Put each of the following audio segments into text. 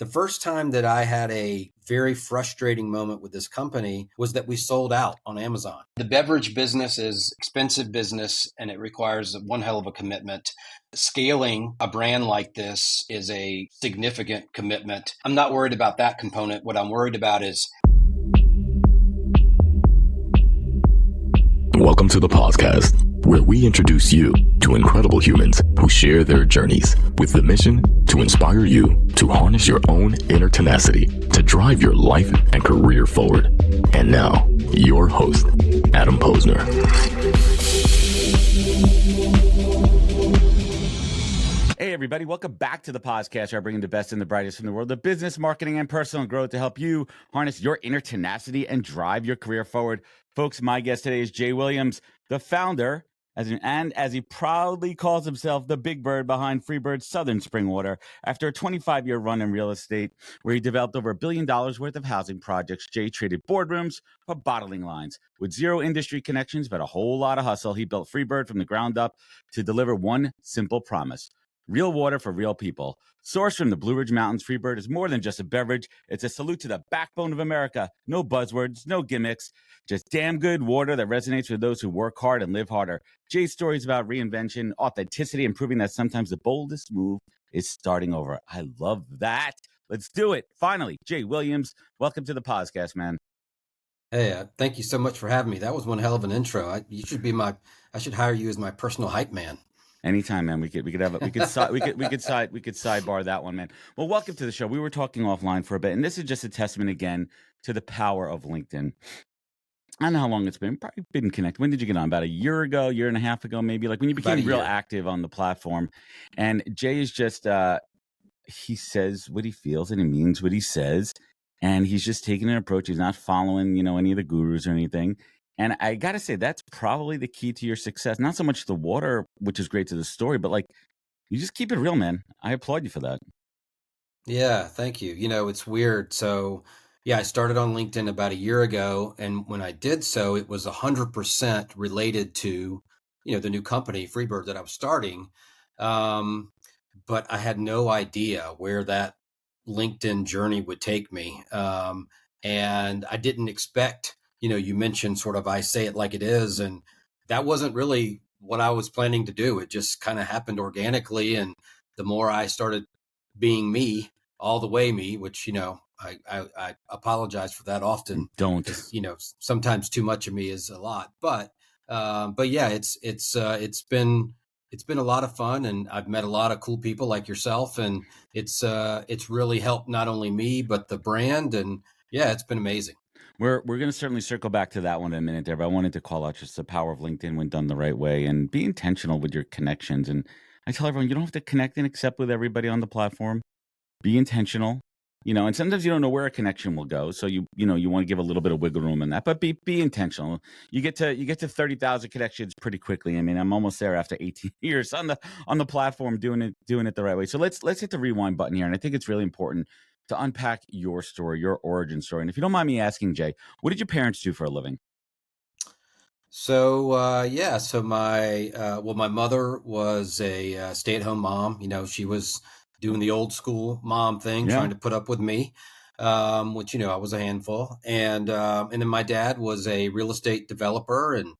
The first time that I had a very frustrating moment with this company was that we sold out on Amazon. The beverage business is expensive business and it requires one hell of a commitment. Scaling a brand like this is a significant commitment. I'm not worried about that component. What I'm worried about is Welcome to the podcast, where we introduce you to incredible humans who share their journeys with the mission to inspire you to harness your own inner tenacity to drive your life and career forward. And now, your host, Adam Posner. Hey, everybody. Welcome back to the podcast where I bring the best and the brightest from the world of business, marketing, and personal growth to help you harness your inner tenacity and drive your career forward. Folks, my guest today is Jay Williams, the founder, as he proudly calls himself, the big bird behind Freebird Southern Spring Water. After a 25-year run in real estate, where he developed over $1 billion worth of housing projects, Jay traded boardrooms for bottling lines. With zero industry connections, but a whole lot of hustle, he built Freebird from the ground up to deliver one simple promise: real water for real people. Sourced from the Blue Ridge Mountains, Freebird is more than just a beverage. It's a salute to the backbone of America. No buzzwords, no gimmicks, just damn good water that resonates with those who work hard and live harder. Jay's story is about reinvention, authenticity, and proving that sometimes the boldest move is starting over. I love that. Let's do it. Finally, Jay Williams, welcome to the podcast, man. Hey, thank you so much for having me. That was one hell of an intro. I should hire you as my personal hype man. Anytime, man. We could sidebar that one, man. Well, welcome to the show. We were talking offline for a bit, and this is just a testament again to the power of LinkedIn. I don't know how long it's been. Probably been connected. When did you get on? About a year ago, year and a half ago, maybe. Like when you became real active on the platform. And Jay is just he says what he feels and he means what he says, and he's just taking an approach. He's not following, any of the gurus or anything. And I got to say, that's probably the key to your success. Not so much the water, which is great to the story, but like, you just keep it real, man. I applaud you for that. Yeah, thank you. It's weird. So, yeah, I started on LinkedIn about a year ago. And when I did so, it was 100% related to, the new company, Freebird, that I was starting. But I had no idea where that LinkedIn journey would take me. And I didn't expect, you mentioned sort of I say it like it is. And that wasn't really what I was planning to do. It just kind of happened organically. And the more I started being me, all the way me, which, I apologize for that often. Don't. Sometimes too much of me is a lot. But yeah, it's been a lot of fun, and I've met a lot of cool people like yourself, and it's really helped not only me but the brand, and yeah, it's been amazing. We're going to certainly circle back to that one in a minute there, but I wanted to call out just the power of LinkedIn when done the right way, and be intentional with your connections. And I tell everyone, you don't have to connect and accept with everybody on the platform. Be intentional, and sometimes you don't know where a connection will go. So you want to give a little bit of wiggle room in that, but be intentional. You get to 30,000 connections pretty quickly. I mean, I'm almost there after 18 years on the platform doing it the right way. So let's hit the rewind button here. And I think it's really important to unpack your story, your origin story. And if you don't mind me asking, Jay, what did your parents do for a living? So my mother was a stay-at-home mom. She was doing the old school mom thing, trying to put up with me, which I was a handful. And then my dad was a real estate developer, and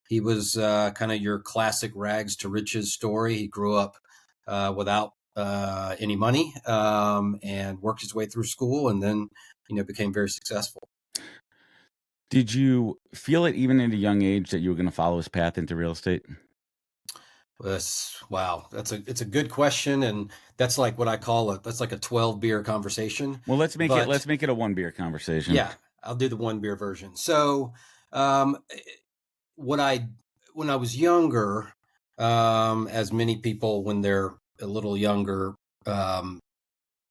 he was kind of your classic rags to riches story. He grew up without any money, and worked his way through school, and then became very successful. Did you feel it even at a young age that you were going to follow his path into real estate? Wow. It's a good question. And that's like what I call that's like a 12 beer conversation. Well, let's make it a 1 beer conversation. Yeah, I'll do the 1 beer version. So, when I was younger, as many people, when they're a little younger,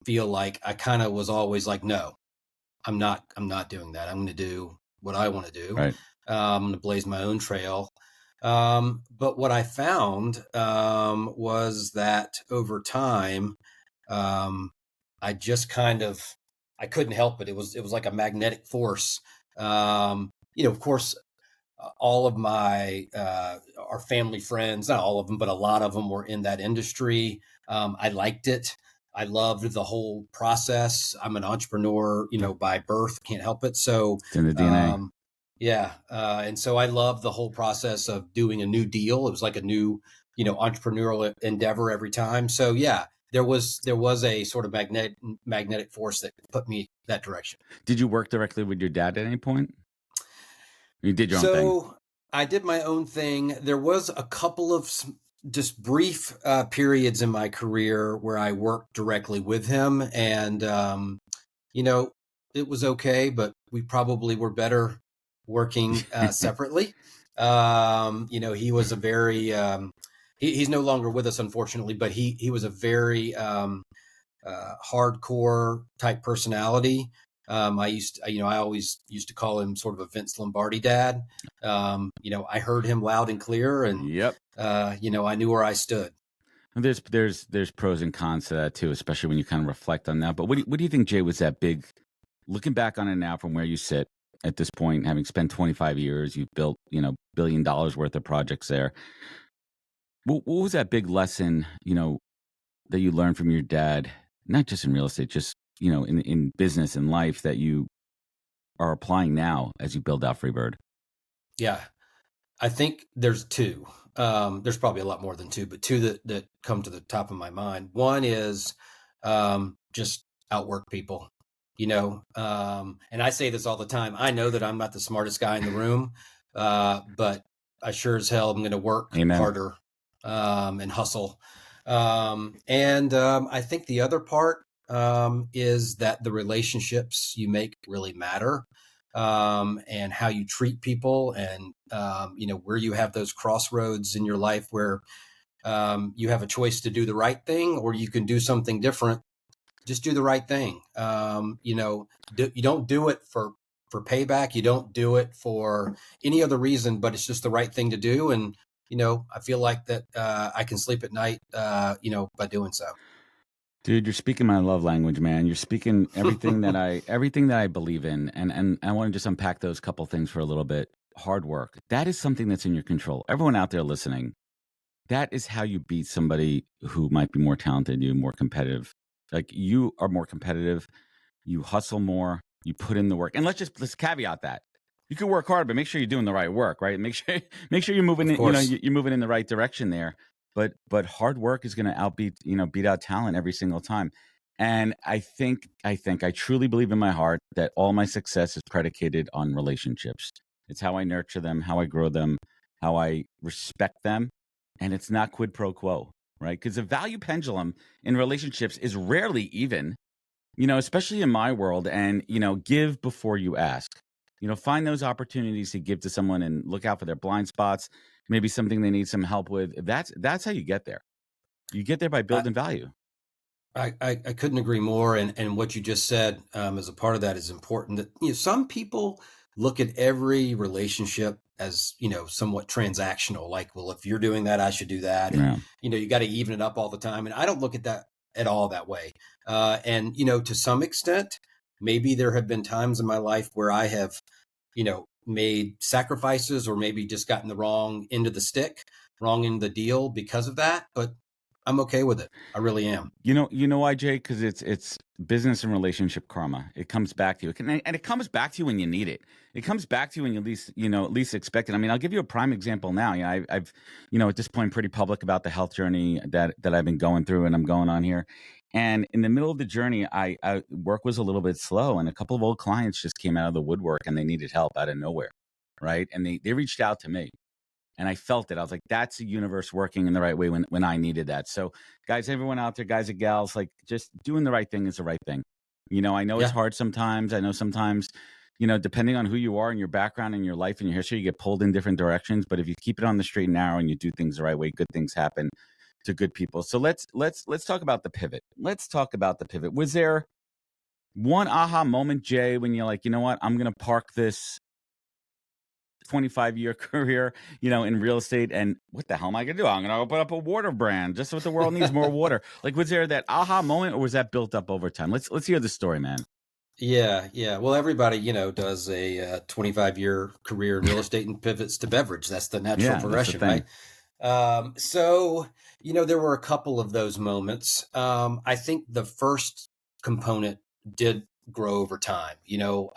feel like I kind of was always like, no, I'm not doing that. I'm going to do what I want to do. Right. I'm going to blaze my own trail. But what I found was that over time, I just I couldn't help it. It was like a magnetic force. Of course, all of my our family friends, not all of them, but a lot of them were in that industry. I liked it. I loved the whole process. I'm an entrepreneur, by birth, can't help it. So, It's in the DNA. yeah. And so I love the whole process of doing a new deal. It was like a new, entrepreneurial endeavor every time. So yeah, there was a sort of magnetic force that put me that direction. Did you work directly with your dad at any point? You did your own thing. So I did my own thing. There was a couple of just brief periods in my career where I worked directly with him, and you know, it was okay, but we probably were better working separately. He was a very he's no longer with us, unfortunately, but he was a very hardcore type personality. I always used to call him sort of a Vince Lombardi dad. I heard him loud and clear, and Yep. I knew where I stood. There's pros and cons to that too, especially when you kind of reflect on that. But what do you think, Jay, was that big? Looking back on it now, from where you sit at this point, having spent 25 years, you've built $1 billion worth of projects there. What was that big lesson that you learned from your dad, not just in real estate, just in business and life, that you are applying now as you build out Freebird? Yeah, I think there's two. There's probably a lot more than two, but two that come to the top of my mind. One is just outwork people, and I say this all the time. I know that I'm not the smartest guy in the room, but I sure as hell am going to work Amen. harder and hustle. I think the other part is that the relationships you make really matter, and how you treat people, and where you have those crossroads in your life where you have a choice to do the right thing or you can do something different. Just do the right thing. You don't do it for payback. You don't do it for any other reason, but it's just the right thing to do. And I feel like that I can sleep at night, by doing so. Dude, you're speaking my love language, man. You're speaking everything that I believe in, and I want to just unpack those couple things for a little bit. Hard work. That is something that's in your control. Everyone out there listening, that is how you beat somebody who might be more talented than you, more competitive. Like, you are more competitive, you hustle more, you put in the work. And let's caveat that. You can work hard, but make sure you're doing the right work, right? Make sure you're moving Of course. you're moving in the right direction there. But hard work is going to beat out talent every single time. And I truly believe in my heart that all my success is predicated on relationships. It's how I nurture them, how I grow them, how I respect them, and it's not quid pro quo, right? Because the value pendulum in relationships is rarely even, especially in my world. And give before you ask. Find those opportunities to give to someone and look out for their blind spots, maybe something they need some help with. That's how you get there. You get there by building value. I couldn't agree more. And what you just said, as a part of that, is important. That some people look at every relationship as somewhat transactional. Like, well, if you're doing that, I should do that, and you got to even it up all the time. And I don't look at that at all that way. And to some extent, maybe there have been times in my life where I have made sacrifices, or maybe just gotten the wrong end of the stick, wrong end of the deal because of that. But I'm okay with it. I really am. You know why, Jay? Because it's business and relationship karma. It comes back to you, and it comes back to you when you need it. It comes back to you when you least expect it. I mean, I'll give you a prime example now. I've at this point pretty public about the health journey that I've been going through, and I'm going on here. And in the middle of the journey, I work was a little bit slow, and a couple of old clients just came out of the woodwork, and they needed help out of nowhere, right? And they reached out to me. And I felt it. I was like, that's the universe working in the right way when I needed that. So, guys, everyone out there, guys and gals, like, just doing the right thing is the right thing. I know it's hard sometimes. I know sometimes, depending on who you are and your background and your life and your history, you get pulled in different directions. But if you keep it on the straight and narrow and you do things the right way, good things happen to good people. So let's talk about the pivot. Let's talk about the pivot. Was there one aha moment, Jay, when you're like, you know what, I'm going to park this 25-year career, in real estate, and what the hell am I going to do? I'm going to open up a water brand. Just what the world needs, more water. Like, was there that aha moment, or was that built up over time? Let's hear the story, man. Yeah. Well, everybody, does a 25-year career in real estate and pivots to beverage. That's the natural progression, right? So, there were a couple of those moments. I think the first component did grow over time. Real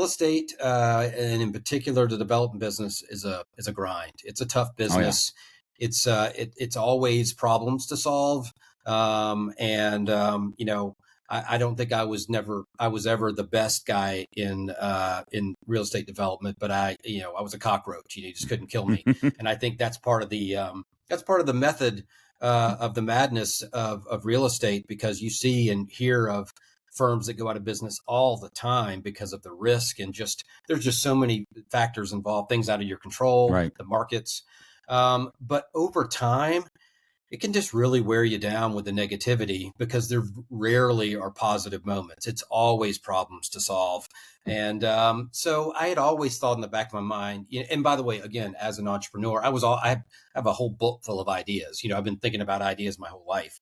estate, and in particular, the development business is a grind. It's a tough Oh yeah. business. It's always problems to solve. And I don't think I was ever the best guy in real estate development, but I was a cockroach. You just couldn't kill me. And I think that's part of the method of the madness of real estate, because you see and hear of firms that go out of business all the time because of the risk, and there's just so many factors involved, things out of your control, Right. the markets. But over time, it can just really wear you down with the negativity, because there rarely are positive moments. It's always problems to solve. And so I had always thought in the back of my mind, and by the way, again, as an entrepreneur, I have a whole book full of ideas. I've been thinking about ideas my whole life.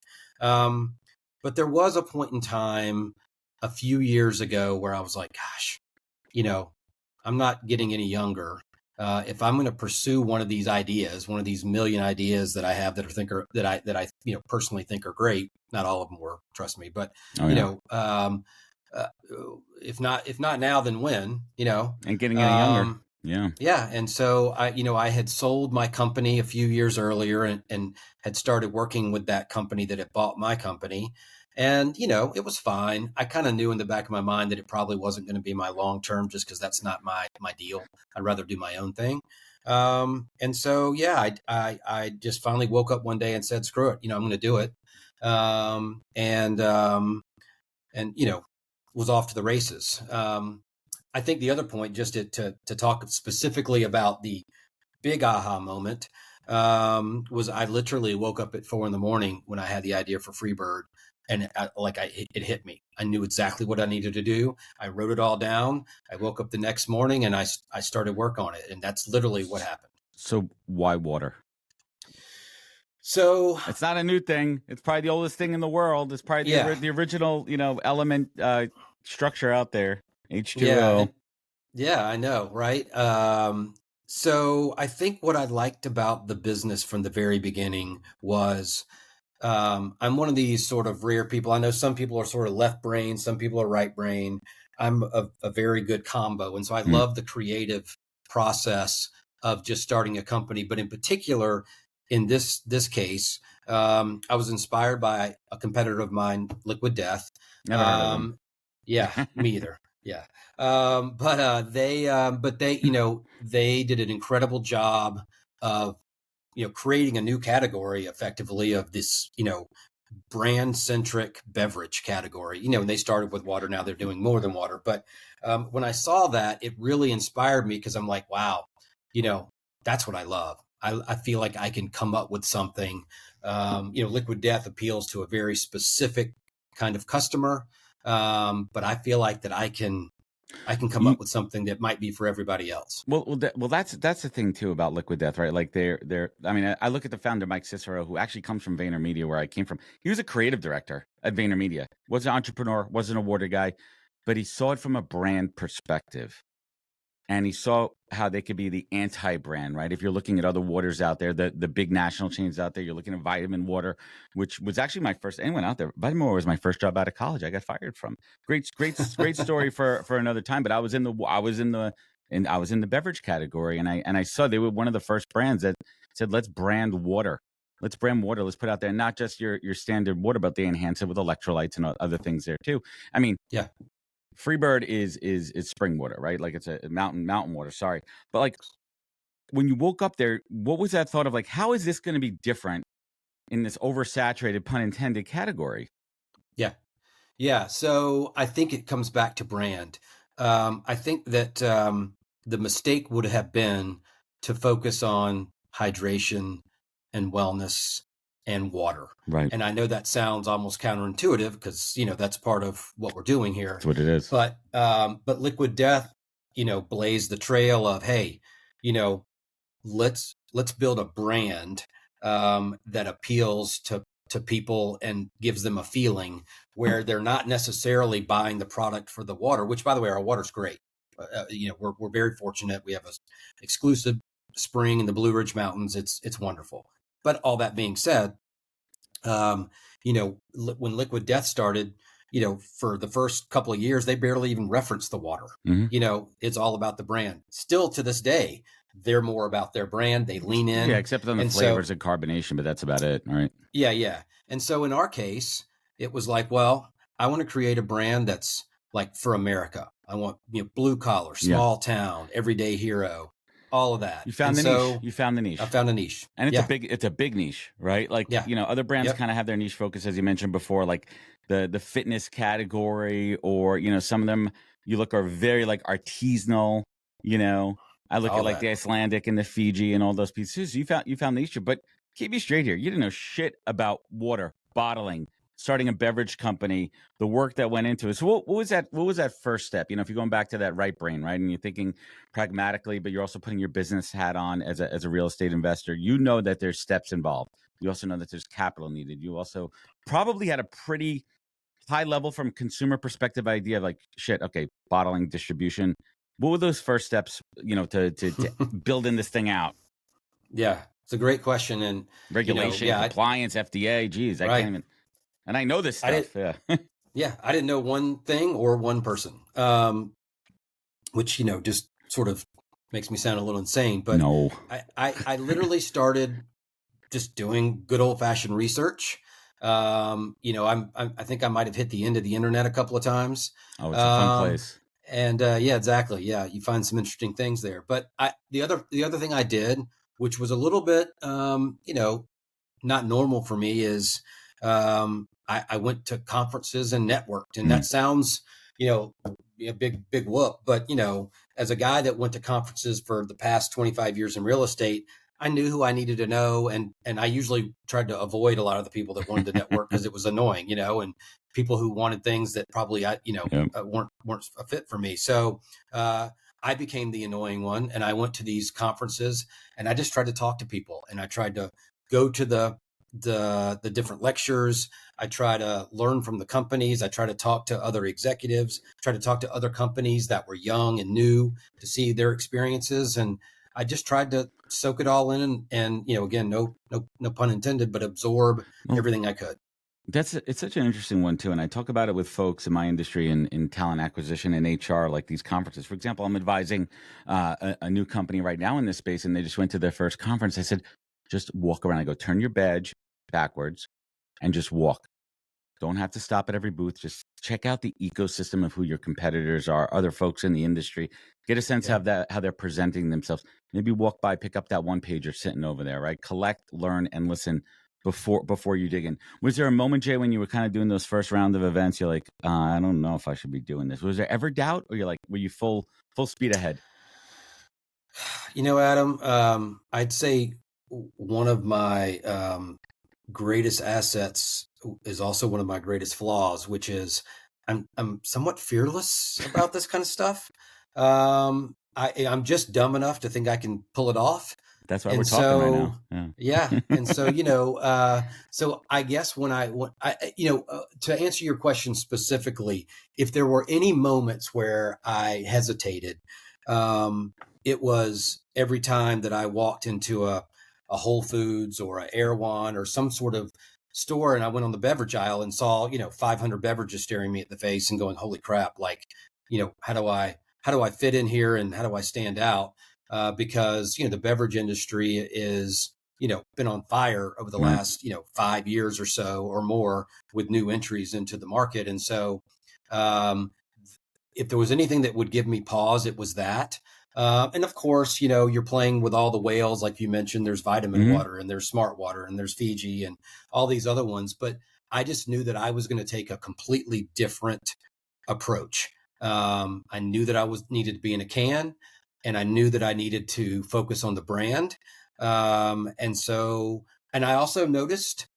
But there was a point in time a few years ago where I was like, gosh, you know, I'm not getting any younger. If I'm going to pursue one of these ideas, one of these million ideas that I have that I personally think are great, not all of them were, trust me, but Oh you yeah. know, uh, if not now, then when? And getting any younger. Um, Yeah. yeah. And so I had sold my company a few years earlier, and had started working with that company that had bought my company. And, it was fine. I kind of knew in the back of my mind that it probably wasn't going to be my long term, just because that's not my deal. I'd rather do my own thing. And so, yeah, I just finally woke up one day and said, screw it, I'm going to do it. And was off to the races. I think the other point, just to talk specifically about the big aha moment, was I literally woke up at 4 a.m. when I had the idea for Freebird, and it hit me. I knew exactly what I needed to do. I wrote it all down. I woke up the next morning and I started work on it, and that's literally what happened. So why water? So It's not a new thing. It's probably the oldest thing in the world. It's probably yeah, the original, element structure out there. yeah, H2O. yeah, I know, right? So I think what I liked about the business from the very beginning was, I'm one of these sort of rare people. I know some people are sort of left brain, some people are right brain. I'm a very good combo. And so I Hmm. love the creative process of just starting a company. But in particular, in this case, I was inspired by a competitor of mine, Liquid Death. Never heard of them. Yeah, me either. Yeah. They did an incredible job of, creating a new category effectively of this, brand centric beverage category. And they started with water. Now they're doing more than water. But when I saw that, it really inspired me, because I'm like, wow, that's what I love. I feel like I can come up with something. Liquid Death appeals to a very specific kind of customer. But I feel like that I can come You, up with something that might be for everybody else. that's the thing too about Liquid Death, right? Like they're. I mean, I look at the founder Mike Cicero, who actually comes from VaynerMedia, where I came from. He was a creative director at VaynerMedia. Was an entrepreneur, wasn't a water guy, but he saw it from a brand perspective. And he saw how they could be the anti-brand, right? If you're looking at other waters out there, the big national chains out there, you're looking at Vitamin Water, which was actually my first. Anyone out there? Vitamin Water was my first job out of college. I got fired from. Great story for another time. But I was in the beverage category, and I saw they were one of the first brands that said, let's brand water. Let's brand water. Let's put out there not just your standard water, but they enhance it with electrolytes and other things there too. I mean, Yeah. Freebird is spring water, right? Like it's a mountain water. Sorry, but like when you woke up there, what was that thought of like, how is this going to be different in this oversaturated, pun intended, category? Yeah. Yeah. So I think it comes back to brand. I think that the mistake would have been to focus on hydration and wellness and water. Right, And I know that sounds almost counterintuitive, because, that's part of what we're doing here. that's what it is. But Liquid Death, blazed the trail of, hey, you know, let's build a brand that appeals to people and gives them a feeling where they're not necessarily buying the product for the water, which, by the way, our water's great. We're very fortunate. We have a exclusive spring in the Blue Ridge Mountains. It's wonderful. But all that being said, when Liquid Death started, for the first couple of years, they barely even referenced the water. It's all about the brand. Still to this day, they're more about their brand. They lean in. Yeah, except on the and flavors so, and carbonation, but that's about it, right? yeah. And so in our case, it was like, well, I want to create a brand that's like for America. I want, blue collar, small town, everyday hero, all of that. You found And the niche. so You found the niche. I found a niche. And it's a big niche, right? Like, Yeah. Other brands Yep. kind of have their niche focus, as you mentioned before, like the fitness category, or, some of them you look are very like artisanal, I look All at like that. the Icelandic and the Fiji and all those pieces. You found the niche, but keep me straight here. You didn't know shit about water, bottling, starting a beverage company, the work that went into it. So what was that first step? If you're going back to that right brain, right? And you're thinking pragmatically, but you're also putting your business hat on as a real estate investor, that there's steps involved. You also know that there's capital needed. You also probably had a pretty high level from consumer perspective idea of like, shit, okay, bottling, distribution. What were those first steps, to building this thing out? Yeah, it's a great question. And, Regulation, compliance, FDA, geez, I right. can't even, and I know this stuff. I didn't know one thing or one person, which, just sort of makes me sound a little insane. But no, I literally started just doing good old fashioned research. I think I might have hit the end of the internet a couple of times. Oh, it's a fun place. And yeah, exactly. Yeah, you find some interesting things there. But the other thing I did, which was a little bit, not normal for me, is I went to conferences and networked. And that sounds, a big whoop. But, as a guy that went to conferences for the past 25 years in real estate, I knew who I needed to know. And I usually tried to avoid a lot of the people that wanted to network because it was annoying, and people who wanted things that probably, weren't a fit for me. So, I became the annoying one, and I went to these conferences and I just tried to talk to people, and I tried to go to the different lectures. I try to learn from the companies. I try to talk to other executives, try to talk to other companies that were young and new to see their experiences. And I just tried to soak it all in and again, no pun intended, but absorb everything I could. It's such an interesting one too. And I talk about it with folks in my industry in talent acquisition and HR, like these conferences. For example, I'm advising a new company right now in this space, and they just went to their first conference. I said, just walk around. I go, turn your badge backwards and just walk. Don't have to stop at every booth. Just check out the ecosystem of who your competitors are, other folks in the industry. Get a sense of how they're presenting themselves. Maybe walk by, pick up that one pager sitting over there, right? Collect, learn, and listen before you dig in. Was there a moment, Jay, when you were kind of doing those first round of events, you're like, I don't know if I should be doing this? Was there ever doubt, or were you full speed ahead? Adam, I'd say one of my greatest assets is also one of my greatest flaws, which is I'm somewhat fearless about this kind of stuff. I'm just dumb enough to think I can pull it off. That's why we're talking right now. Yeah. And so, so I guess to answer your question specifically, if there were any moments where I hesitated, it was every time that I walked into a Whole Foods or a Erewhon or some sort of store, and I went on the beverage aisle and saw 500 beverages staring me at the face and going, holy crap, like, how do I fit in here and how do I stand out? Because the beverage industry is been on fire over the last 5 years or so or more with new entries into the market. And so if there was anything that would give me pause, it was that. And of course, you're playing with all the whales, like you mentioned. There's vitamin water, and there's smart water, and there's Fiji, and all these other ones. But I just knew that I was going to take a completely different approach. I knew that needed to be in a can, and I knew that I needed to focus on the brand. And I also noticed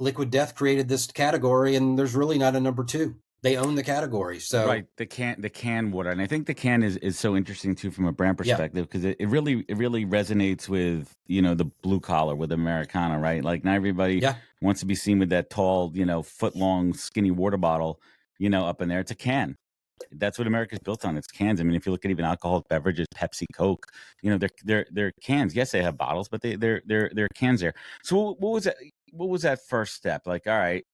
Liquid Death created this category, and there's really not a number two. They own the category. So right, the can water, and I think the can is so interesting too from a brand perspective, because it really resonates with the blue collar, with Americana, right? Like, not everybody wants to be seen with that tall, foot long, skinny water bottle, up in there. It's a can. That's what America's built on. It's cans. I mean, if you look at even alcoholic beverages, Pepsi, Coke, they're cans. Yes, they have bottles, but they're cans there. So what was that? What was that first step? Like, all right,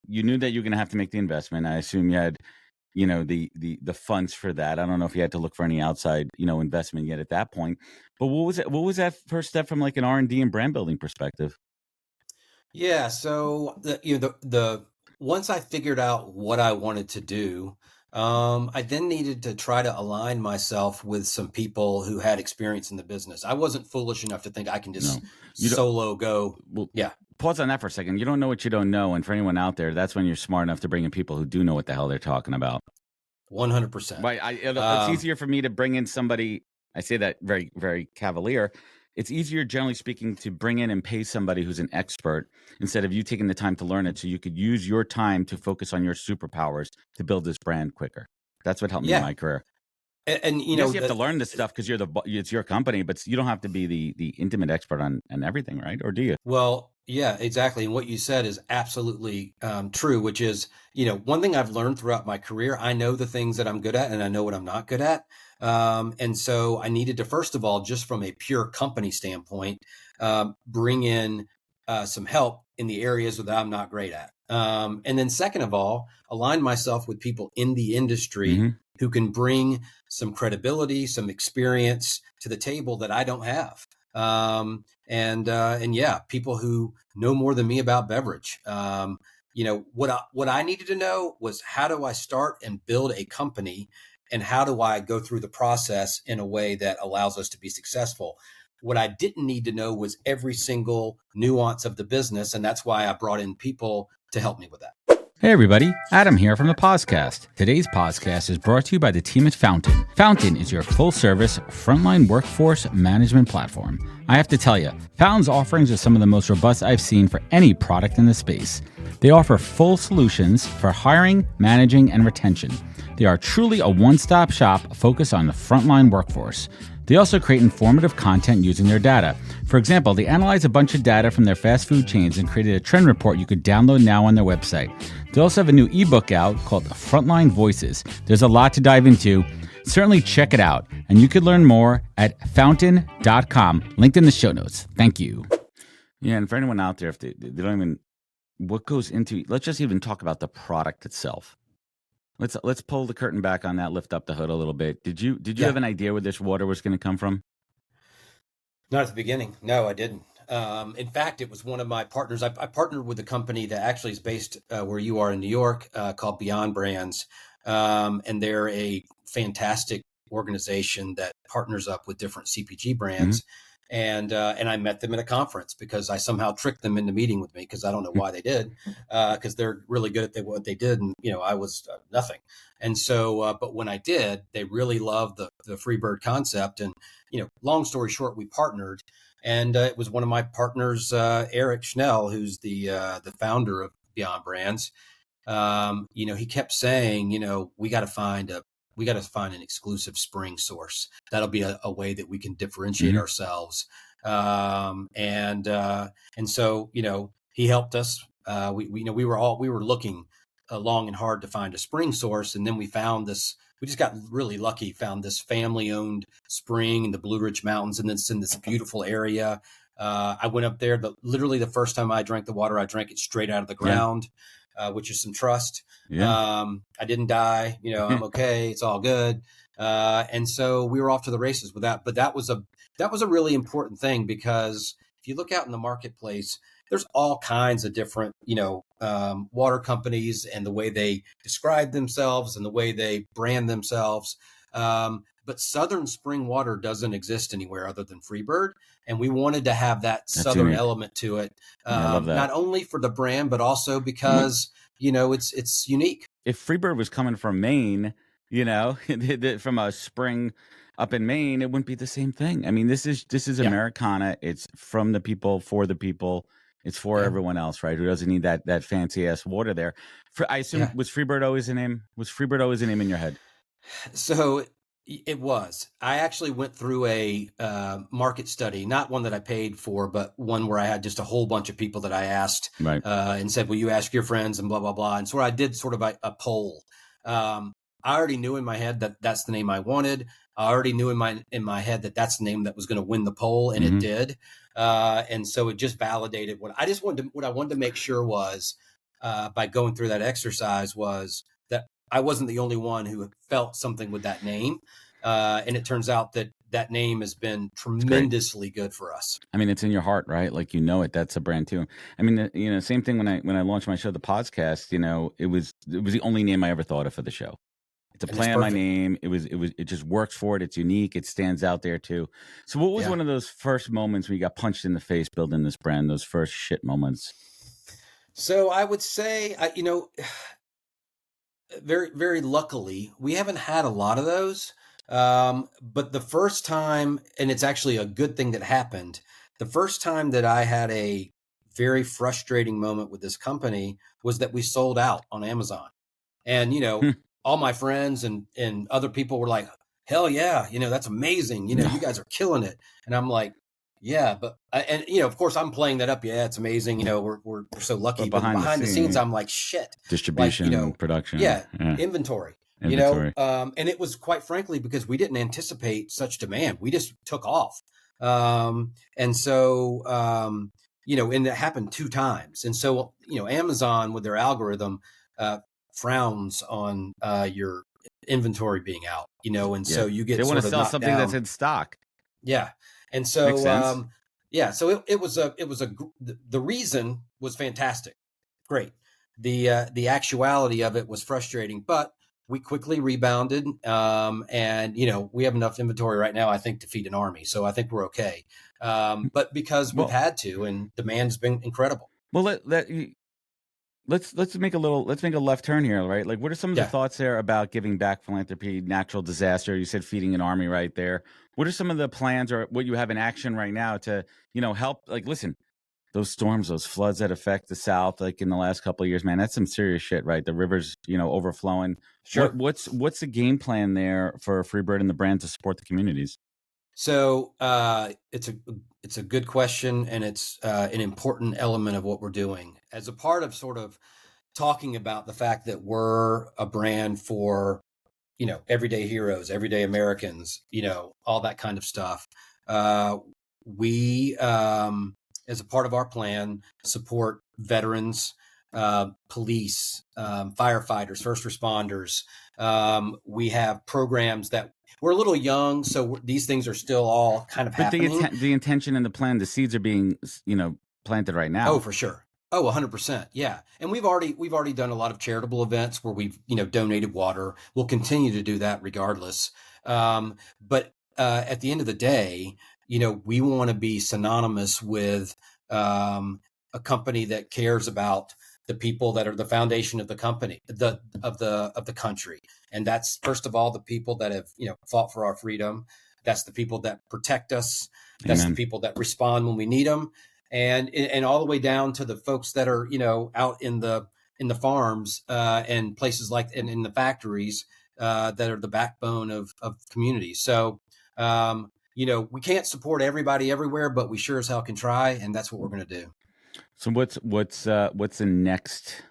you knew that you're going to have to make the investment. I assume you had, the funds for that. I don't know if you had to look for any outside, investment yet at that point. But what was it? What was that first step from like an R&D and brand building perspective? Yeah, so the once I figured out what I wanted to do, I then needed to try to align myself with some people who had experience in the business. I wasn't foolish enough to think I can No, just you don't. solo go. Well, Yeah, pause on that for a second. You don't know what you don't know, and for anyone out there, that's when you're smart enough to bring in people who do know what the hell they're talking about. 100%. Right. It's easier for me to bring in somebody. I say that very, very cavalier. It's easier, generally speaking, to bring in and pay somebody who's an expert instead of you taking the time to learn it, so you could use your time to focus on your superpowers to build this brand quicker. That's what helped me in Yeah, my career. and Yes, you have to learn this stuff because it's your company, but you don't have to be the intimate expert on everything, right? Or do you? well, yeah, exactly. And what you said is absolutely true, which is, one thing I've learned throughout my career, I know the things that I'm good at and I know what I'm not good at. And so I needed to, first of all, just from a pure company standpoint, bring in some help in the areas that I'm not great at. And then second of all, align myself with people in the industry Mm-hmm. who can bring some credibility, some experience to the table that I don't have. And yeah, people who know more than me about beverage. What I needed to know was, how do I start and build a company, and how do I go through the process in a way that allows us to be successful? What I didn't need to know was every single nuance of the business, and that's why I brought in people to help me with that. Hey everybody, Adam here from the Podcast. Today's podcast is brought to you by the team at Fountain. Fountain is your full-service frontline workforce management platform. I have to tell you, Fountain's offerings are some of the most robust I've seen for any product in the space. They offer full solutions for hiring, managing, and retention. They are truly a one-stop shop focused on the frontline workforce. They also create informative content using their data. For example, they analyze a bunch of data from their fast food chains and created a trend report you could download now on their website. They also have a new ebook out called Frontline Voices. There's a lot to dive into. Certainly check it out. And you could learn more at fountain.com, linked in the show notes. Thank you. Yeah, and for anyone out there, if they don't even, what goes into, let's just even talk about the product itself. Let's pull the curtain back on that, lift up the hood a little bit. Did you have an idea where this water was going to come from? Not at the beginning. No, I didn't. In fact, it was one of my partners. I partnered with a company that actually is based where you are in New York, called Beyond Brands. And they're a fantastic organization that partners up with different CPG brands. Mm-hmm. And I met them at a conference because I somehow tricked them into meeting with me, because I don't know why they did, because they're really good at what they did. And, I was nothing. And so, but when I did, they really loved the Freebird concept. And, long story short, we partnered. And it was one of my partners, Eric Schnell, who's the founder of Beyond Brands. He kept saying, we got to find an exclusive spring source. That'll be a way that we can differentiate Mm-hmm. ourselves. And so, he helped us. We were looking long and hard to find a spring source. And then we found this. We just got really lucky, found this family-owned spring in the Blue Ridge Mountains, and it's in this beautiful area. I went up there. Literally the first time I drank the water, I drank it straight out of the ground. Which is some trust. Yeah. I didn't die, I'm okay. It's all good. And so we were off to the races with that. But that was a really important thing, because if you look out in the marketplace, there's all kinds of different, water companies, and the way they describe themselves and the way they brand themselves. But Southern Spring Water doesn't exist anywhere other than Freebird. And we wanted to have that Southern unique element to it. Yeah, I love that. Not only for the brand, but also because, it's unique. If Freebird was coming from Maine, from a spring up in Maine, it wouldn't be the same thing. I mean, this is Americana. It's from the people, for the people. It's for everyone else, right? Who doesn't need that fancy ass water there. I assume, was Freebird always a name? Was Freebird always a name in your head? So it was. I actually went through a market study, not one that I paid for, but one where I had just a whole bunch of people that I asked, right, and said, "Will you ask your friends?" and blah blah blah. And so I did sort of a poll. I already knew in my head that that's the name I wanted. I already knew in my head that that's the name that was going to win the poll, and it did. And so it just validated what I wanted to make sure was, by going through that exercise, was that I wasn't the only one who felt something with that name. And it turns out that that name has been tremendously good for us. I mean, it's in your heart, right? Like, you know it. That's a brand too. I mean, same thing when I launched my show, the podcast. It was the only name I ever thought of for the show. It's a play on my name. It just works for it. It's unique. It stands out there too. So, what was one of those first moments when you got punched in the face building this brand? Those first shit moments. So I would say, very, very luckily, we haven't had a lot of those. But the first time, and it's actually a good thing that happened, the first time that I had a very frustrating moment with this company was that we sold out on Amazon. And, all my friends and other people were like, hell yeah, that's amazing. You guys are killing it. And I'm like, yeah, but, of course I'm playing that up. Yeah, it's amazing. We're so lucky, but behind the scenes, I'm like, shit. Distribution, production. Yeah. Inventory. And it was, quite frankly, because we didn't anticipate such demand. We just took off. And so, and it happened 2 times. And so, Amazon with their algorithm, frowns on, your inventory being out, and so you get, they want to sell something down. That's in stock. Yeah. And so, so the reason was fantastic. Great. The actuality of it was frustrating, but we quickly rebounded. And we have enough inventory right now, I think, to feed an army. So I think we're okay. But because we've had to, and demand's been incredible. Well, let's make a left turn here, right? Like, what are some of the thoughts there about giving back, philanthropy, natural disaster? You said feeding an army right there. What are some of the plans or what you have in action right now to, help? Like, listen, those storms, those floods that affect the South, like in the last couple of years, man, that's some serious shit, right? The rivers, overflowing. Sure. What's the game plan there for Freebird and the brand to support the communities? So it's a good question, and it's an important element of what we're doing as a part of sort of talking about the fact that we're a brand for, everyday heroes, everyday Americans, all that kind of stuff. We, as a part of our plan, support veterans, police, firefighters, first responders. We have programs that we're a little young, so these things are still all kind of happening. But the intention and the plan, the seeds are being, planted right now. Oh, for sure. Oh, 100%. Yeah. And we've already done a lot of charitable events where we've, donated water. We'll continue to do that regardless. But at the end of the day, we want to be synonymous with a company that cares about the people that are the foundation of the company, of the country. And that's, first of all, the people that have, fought for our freedom. That's the people that protect us. That's Amen. The people that respond when we need them. And all the way down to the folks that are, out in the farms, and places like, and in the factories, that are the backbone of communities. So, we can't support everybody everywhere, but we sure as hell can try. And that's what we're going to do. So what's the next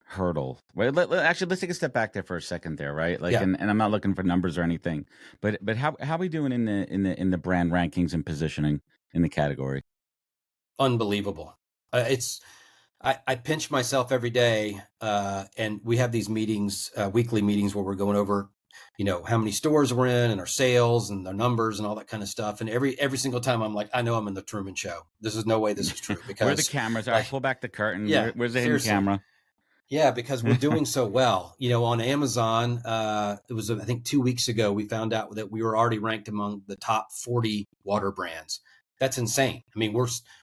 hurdle? Well, actually, let's take a step back there for a second there, right? Like, and I'm not looking for numbers or anything, but how are we doing in the brand rankings and positioning in the category? Unbelievable. I pinch myself every day, and we have these meetings, weekly meetings, where we're going over, how many stores we're in and our sales and our numbers and all that kind of stuff. And every single time I'm like, I know I'm in the Truman Show. This is no way this is true. Because where are the cameras? All right, pull back the curtain. Where's the hidden camera? Yeah, because we're doing so well. On Amazon, it was, I think, 2 weeks ago, we found out that we were already ranked among the top 40 water brands. That's insane. I mean,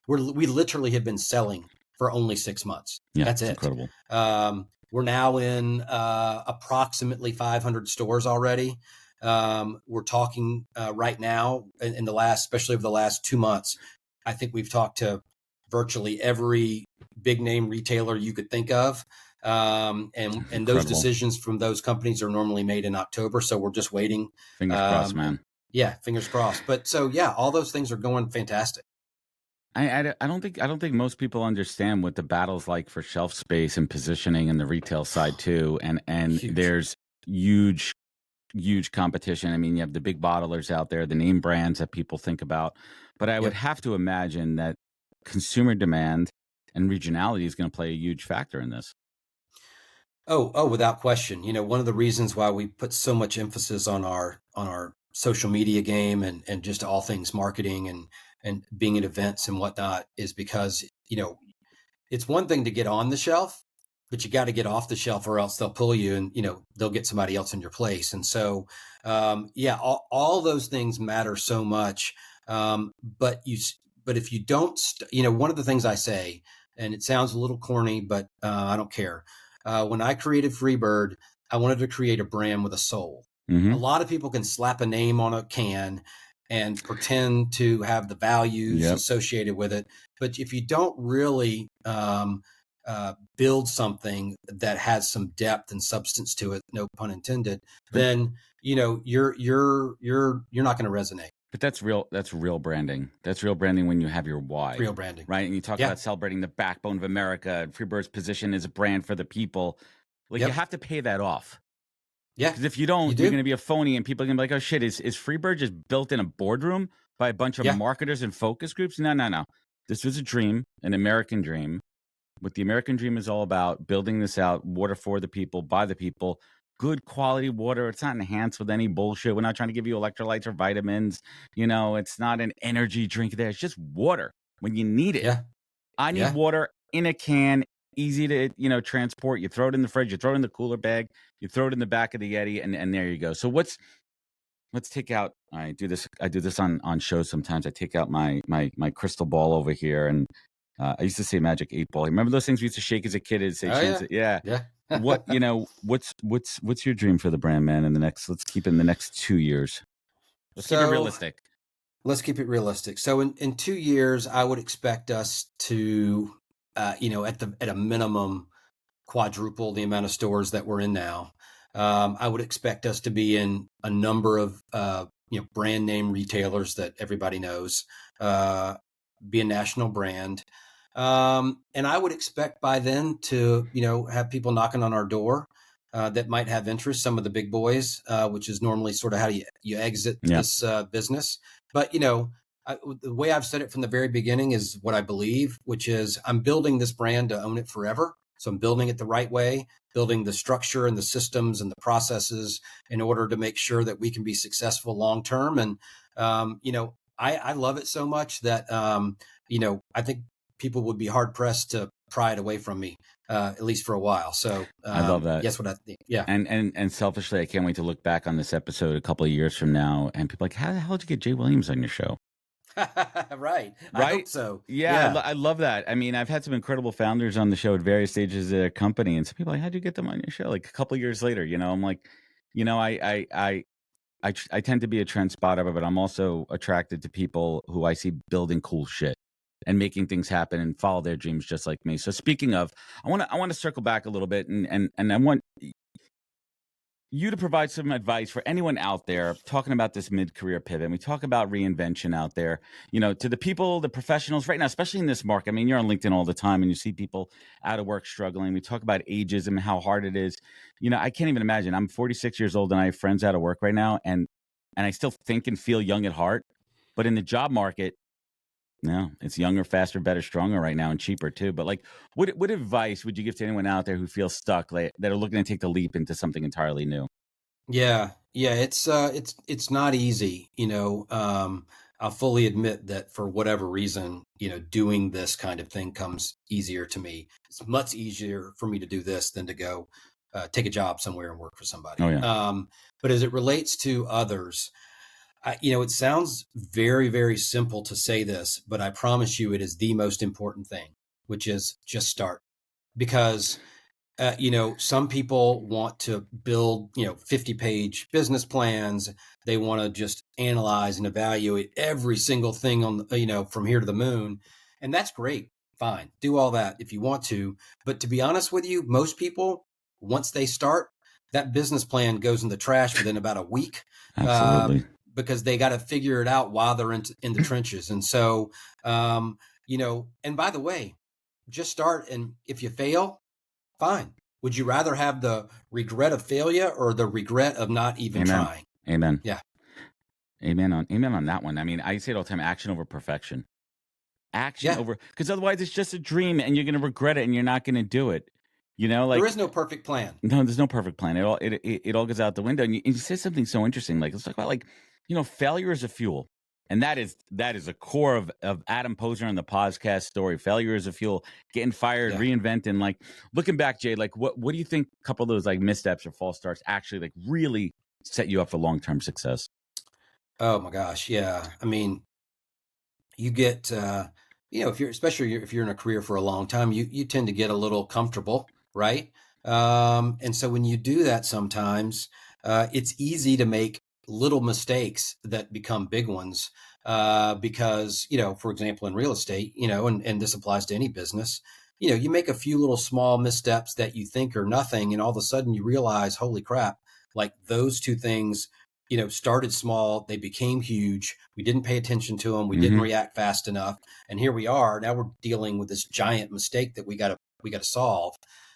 we literally have been selling for only 6 months. Yeah, that's it. Incredible. We're now in approximately 500 stores already. We're talking right now in the last, especially over the last 2 months, I think we've talked to virtually every big name retailer you could think of. And those decisions from those companies are normally made in October. So we're just waiting. Fingers crossed, man. Yeah, fingers crossed. But so, yeah, all those things are going fantastic. I don't think most people understand what the battle's like for shelf space and positioning in the retail side too. And Huge. there's huge competition. I mean, you have the big bottlers out there, the name brands that people think about, but I would Yep. have to imagine that consumer demand and regionality is going to play a huge factor in this. Oh, without question. One of the reasons why we put so much emphasis on our social media game and just all things marketing and being at events and whatnot is because, it's one thing to get on the shelf, but you got to get off the shelf or else they'll pull you and, they'll get somebody else in your place. And so, yeah, all those things matter so much. But if you don't, one of the things I say, and it sounds a little corny, but I don't care. When I created Freebird, I wanted to create a brand with a soul. A lot of people can slap a name on a can and pretend to have the values associated with it. But if you don't really build something that has some depth and substance to it, no pun intended, then you're not going to resonate. But that's real branding. That's real branding when you have your why. Real branding. Right? And you talk about celebrating the backbone of America, Freebird's position as a brand for the people. Like you have to pay that off. Yeah. Because if you don't, you're going to be a phony and people are going to be like, oh shit, is Freebird just built in a boardroom by a bunch of marketers and focus groups? No. This was a dream, an American dream. What the American dream is all about, building this out, water for the people, by the people, good quality water. It's not enhanced with any bullshit. We're not trying to give you electrolytes or vitamins. It's not an energy drink there. It's just water when you need it. Yeah. I need water in a can, easy to, transport. You throw it in the fridge, you throw it in the cooler bag, you throw it in the back of the Yeti, and there you go. So let's take out, I do this on shows sometimes. I take out my crystal ball over here, and I used to say magic 8 ball. Remember those things we used to shake as a kid and say, yeah. What, what's your dream for the brand, man, let's keep it in the next 2 years. Let's keep it realistic. Let's keep it realistic. So in 2 years, I would expect us to, at a minimum, quadruple the amount of stores that we're in now. I would expect us to be in a number of, brand name retailers that everybody knows, be a national brand. And I would expect by then to, have people knocking on our door that might have interest, some of the big boys, which is normally sort of how you exit this business. But, the way I've said it from the very beginning is what I believe, which is I'm building this brand to own it forever. So I'm building it the right way, building the structure and the systems and the processes in order to make sure that we can be successful long term. And, I love it so much that, I think people would be hard pressed to pry it away from me, at least for a while. So I love that. Yes, what I think. Yeah. And selfishly, I can't wait to look back on this episode a couple of years from now and people are like, how the hell did you get Jay Williams on your show? Right. I hope so. Yeah. I love that. I mean, I've had some incredible founders on the show at various stages of their company, and some people are like, how'd you get them on your show? Like a couple of years later, I'm like, I tend to be a trend spotter, but I'm also attracted to people who I see building cool shit and making things happen and follow their dreams just like me. So speaking of, I want to circle back a little bit and I want you to provide some advice for anyone out there talking about this mid-career pivot. And we talk about reinvention out there, to the people, the professionals right now, especially in this market. I mean, you're on LinkedIn all the time and you see people out of work struggling. We talk about ageism and how hard it is. I can't even imagine. I'm 46 years old and I have friends out of work right now. And I still think and feel young at heart. But in the job market, no, it's younger, faster, better, stronger right now and cheaper too. But like, what advice would you give to anyone out there who feels stuck, that are looking to take the leap into something entirely new? Yeah. It's not easy. I'll fully admit that for whatever reason, doing this kind of thing comes easier to me. It's much easier for me to do this than to go take a job somewhere and work for somebody. Oh, yeah. But as it relates to others, it sounds very, very simple to say this, but I promise you it is the most important thing, which is just start. Because, some people want to build, 50-page business plans. They want to just analyze and evaluate every single thing on, from here to the moon. And that's great. Fine. Do all that if you want to. But to be honest with you, most people, once they start, that business plan goes in the trash within about a week. Absolutely. Because they got to figure it out while they're in the trenches. And so, and by the way, just start. And if you fail, fine. Would you rather have the regret of failure or the regret of not even Amen. trying? Amen. Yeah. Amen on that one. I mean, I say it all the time, action over perfection. Action Yeah. over, because otherwise it's just a dream and you're going to regret it and you're not going to do it. There is Like, no perfect plan. no, there's no perfect plan. It all goes out the window. And you said something so interesting. Like, let's talk about, like, failure is a fuel. And that is a core of Adam Posner and the podcast story. Failure is a fuel, getting fired, Yeah. reinvent. And like, looking back, Jay, like, what do you think a couple of those like missteps or false starts actually like really set you up for long-term success? Oh my gosh. Yeah. I mean, you get, if you're, especially if you're in a career for a long time, you tend to get a little comfortable, right? And so when you do that, sometimes it's easy to make little mistakes that become big ones. Because, for example, in real estate, and this applies to any business, you make a few little small missteps that you think are nothing. And all of a sudden you realize, holy crap, like those two things started small, they became huge. We didn't pay attention to them. We didn't react fast enough. And here we are. Now we're dealing with this giant mistake that we got to solve.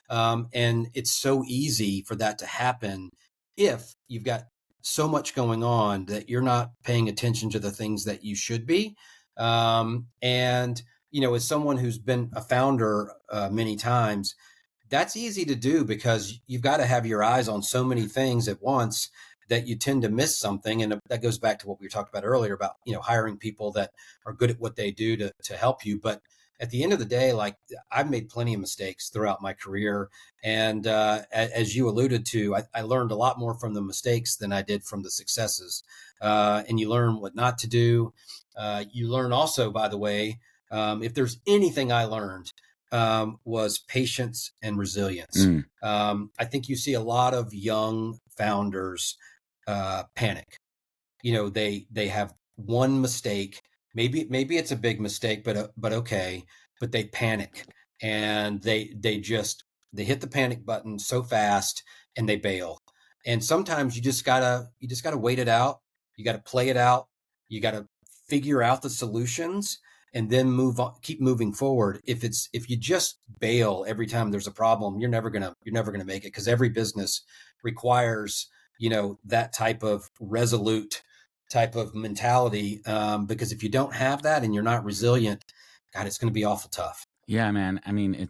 And it's so easy for that to happen if you've got so much going on that you're not paying attention to the things that you should be. And, as someone who's been a founder many times, that's easy to do because you've got to have your eyes on so many things at once that you tend to miss something. And that goes back to what we talked about earlier about, hiring people that are good at what they do to help you. But at the end of the day, like, I've made plenty of mistakes throughout my career. And as you alluded to, I learned a lot more from the mistakes than I did from the successes. And you learn what not to do. You learn also, by the way, if there's anything I learned, was patience and resilience. Mm. I think you see a lot of young founders panic. They have one mistake. Maybe it's a big mistake, but okay. But they panic and they hit the panic button so fast and they bail. And sometimes you just gotta wait it out. You gotta play it out. You gotta figure out the solutions and then move on, keep moving forward. If you just bail every time there's a problem, you're never gonna make it, because every business requires that type of resolute type of mentality. Because if you don't have that and you're not resilient, God, it's going to be awful tough. Yeah, man. I mean,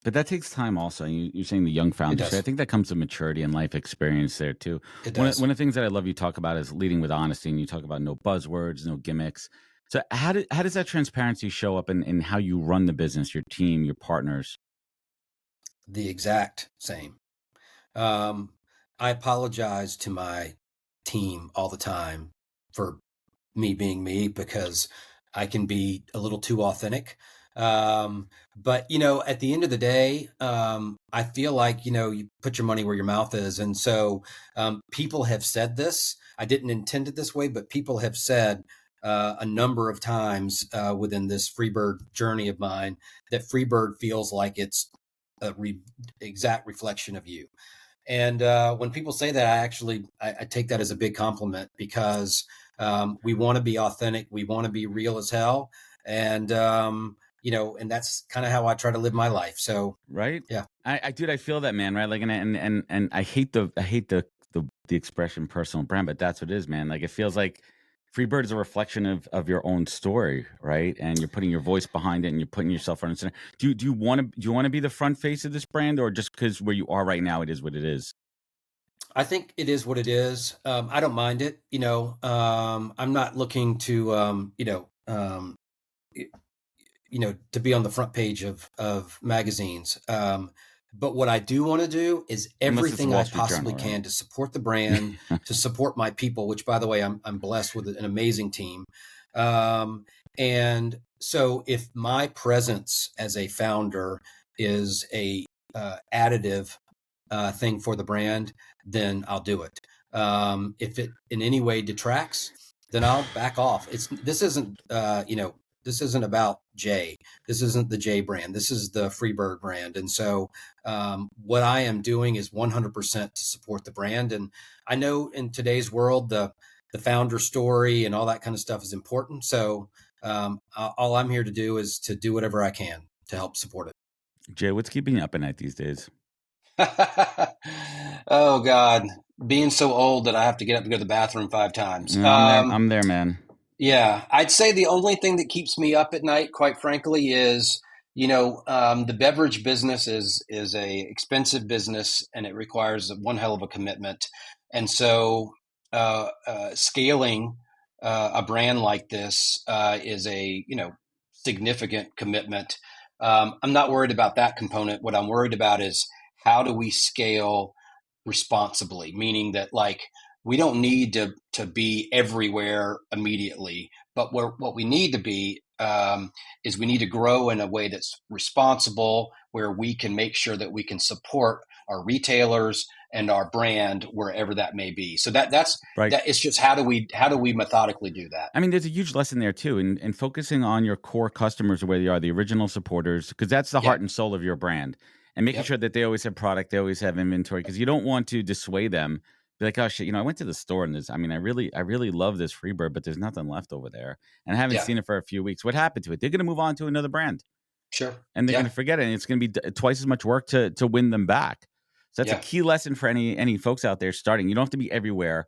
but that takes time also. You're saying the young It founders. I does. think that comes to maturity and life experience there too. It One of, does. one of the things that I love you talk about is leading with honesty, and you talk about no buzzwords, no gimmicks. So how does that transparency show up in how you run the business, your team, your partners? The exact same. I apologize to my team all the time for me being me, because I can be a little too authentic. But at the end of the day, I feel like, you put your money where your mouth is. And so, people have said this. I didn't intend it this way, but people have said a number of times within this Freebird journey of mine that Freebird feels like it's a exact reflection of you. And when people say that, I take that as a big compliment, because we want to be authentic. We want to be real as hell. And, and that's kind of how I try to live my life. So, Right? yeah, Dude, I feel that, man. Right? Like, and I hate the expression personal brand, but that's what it is, man. Like, it feels like Freebird is a reflection of your own story, right? And you're putting your voice behind it, and you're putting yourself front and center. Do you want to be the front face of this brand, or just because where you are right now, it is what it is? I think it is what it is. I don't mind it. I'm not looking to, to be on the front page of magazines. But what I do want to do is Unless it's the everything Wall I Street possibly Journal, right? can to support the brand, to support my people, which, by the way, I'm blessed with an amazing team. And so if my presence as a founder is a additive thing for the brand, then I'll do it. If it in any way detracts, then I'll back off. This isn't about Jay. This isn't the Jay brand. This is the Freebird brand. And so, what I am doing is 100% to support the brand. And I know in today's world, the founder story and all that kind of stuff is important. So, all I'm here to do is to do whatever I can to help support it. Jay, what's keeping you up at night these days? Oh God, being so old that I have to get up and go to the bathroom 5 times. No, I'm there, man. Yeah, I'd say the only thing that keeps me up at night, quite frankly, is the beverage business is a expensive business and it requires one hell of a commitment, and so scaling a brand like this is a significant commitment. I'm not worried about that component. What I'm worried about is how do we scale responsibly, meaning that like we don't need to be everywhere immediately, but what we need to be is we need to grow in a way that's responsible, where we can make sure that we can support our retailers and our brand wherever that may be. So that's Right. that. It's just how do we methodically do that? I mean, there's a huge lesson there too, in focusing on your core customers, where they are the original supporters, because that's the heart Yep. and soul of your brand, and making Yep. sure that they always have product, they always have inventory, because you don't want to dissuade them. Be like, oh shit, I went to the store and I mean, I really love this Freebird, but there's nothing left over there, and I haven't Yeah. seen it for a few weeks. What happened to it? They're going to move on to another brand, Sure. and they're going Yeah. to forget it, and it's going to be twice as much work to win them back. So that's a Yeah. key lesson for any folks out there starting. You don't have to be everywhere.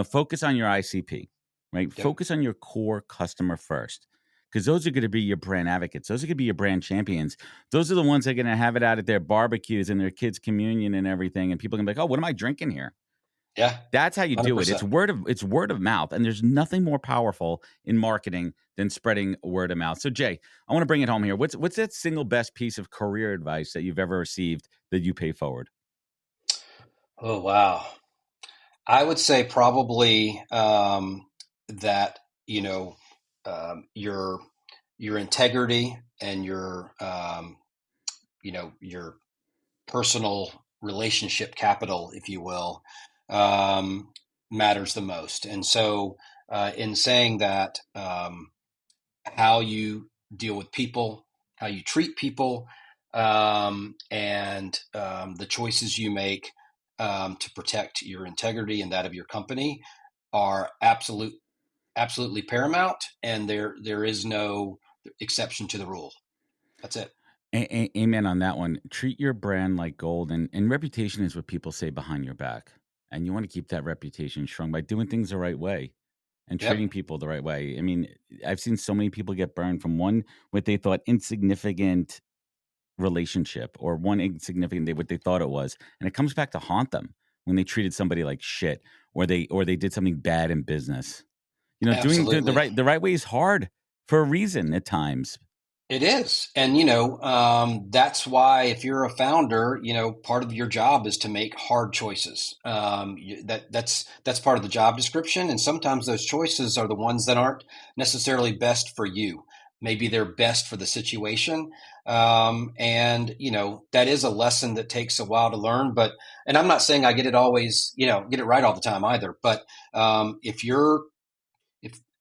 Focus on your ICP, right? Yep. Focus on your core customer first, because those are going to be your brand advocates. Those are going to be your brand champions. Those are the ones that are going to have it out at their barbecues and their kids' communion and everything. And people are going to be like, oh, what am I drinking here? Yeah. That's how you do it. 100%. It's word of mouth, and there's nothing more powerful in marketing than spreading word of mouth. So, Jay, I want to bring it home here. What's that single best piece of career advice that you've ever received that you pay forward? Oh wow. I would say probably that your integrity and your personal relationship capital, if you will, um, matters the most. And so, in saying that, how you deal with people, how you treat people, and the choices you make to protect your integrity and that of your company are absolutely paramount, and there is no exception to the rule. That's it. Amen on that one. Treat your brand like gold, and reputation is what people say behind your back. And you want to keep that reputation strong by doing things the right way and Yep. treating people the right way. I mean, I've seen so many people get burned from one what they thought insignificant relationship, or one insignificant what they thought it was, and it comes back to haunt them when they treated somebody like shit, or they did something bad in business. Doing the Absolutely. right way is hard for a reason at times. It is. And, that's why if you're a founder, part of your job is to make hard choices. That's part of the job description. And sometimes those choices are the ones that aren't necessarily best for you. Maybe they're best for the situation. And that is a lesson that takes a while to learn. And I'm not saying I get it always, get it right all the time either. But if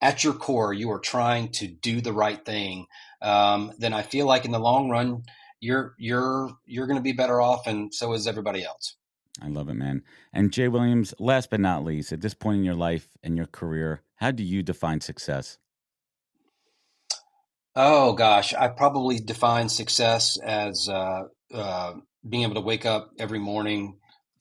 at your core you are trying to do the right thing, then I feel like in the long run you're going to be better off, and so is everybody else. I love it, man. And Jay Williams, last but not least, at this point in your life and your career, how do you define success? Oh gosh, I probably define success as being able to wake up every morning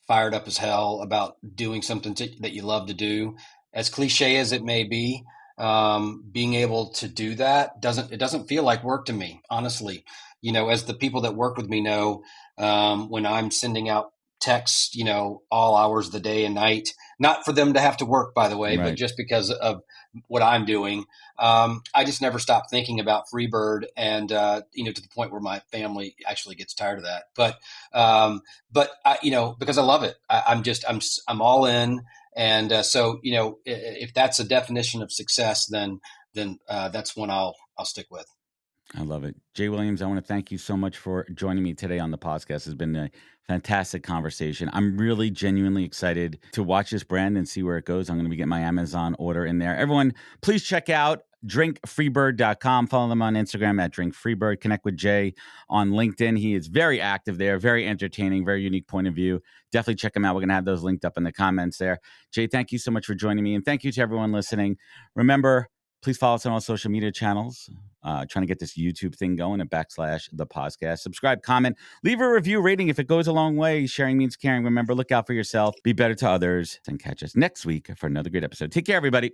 fired up as hell about doing something that you love to do. As cliche as it may be, being able to do that doesn't feel like work to me, honestly. As the people that work with me know, when I'm sending out texts, all hours of the day and night, not for them to have to work, by the way, but Right. just because of what I'm doing. I just never stop thinking about Freebird, and to the point where my family actually gets tired of that. But because I love it, I'm all in, and so if that's a definition of success, then that's one I'll stick with. I love it. Jay Williams, I want to thank you so much for joining me today on the podcast. It's been a fantastic conversation. I'm really genuinely excited to watch this brand and see where it goes. I'm going to be getting my Amazon order in there. Everyone, please check out drinkfreebird.com. Follow them on Instagram at drinkfreebird. Connect with Jay on LinkedIn. He is very active there, very entertaining, very unique point of view. Definitely check him out. We're going to have those linked up in the comments there. Jay, thank you so much for joining me. And thank you to everyone listening. Remember, Please follow us on all social media channels. Trying to get this YouTube thing going at / the podcast. Subscribe, comment, leave a review rating if it goes a long way. Sharing means caring. Remember, look out for yourself, be better to others, and catch us next week for another great episode. Take care, everybody.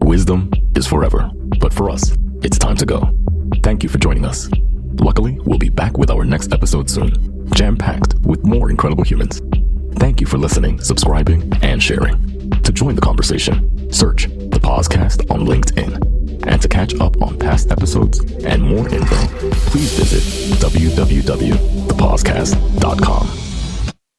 Wisdom is forever, but for us, it's time to go. Thank you for joining us. Luckily, we'll be back with our next episode soon, jam-packed with more incredible humans. Thank you for listening, subscribing, and sharing. To join the conversation, search the podcast on LinkedIn. And to catch up on past episodes and more info, please visit www.thepodcast.com.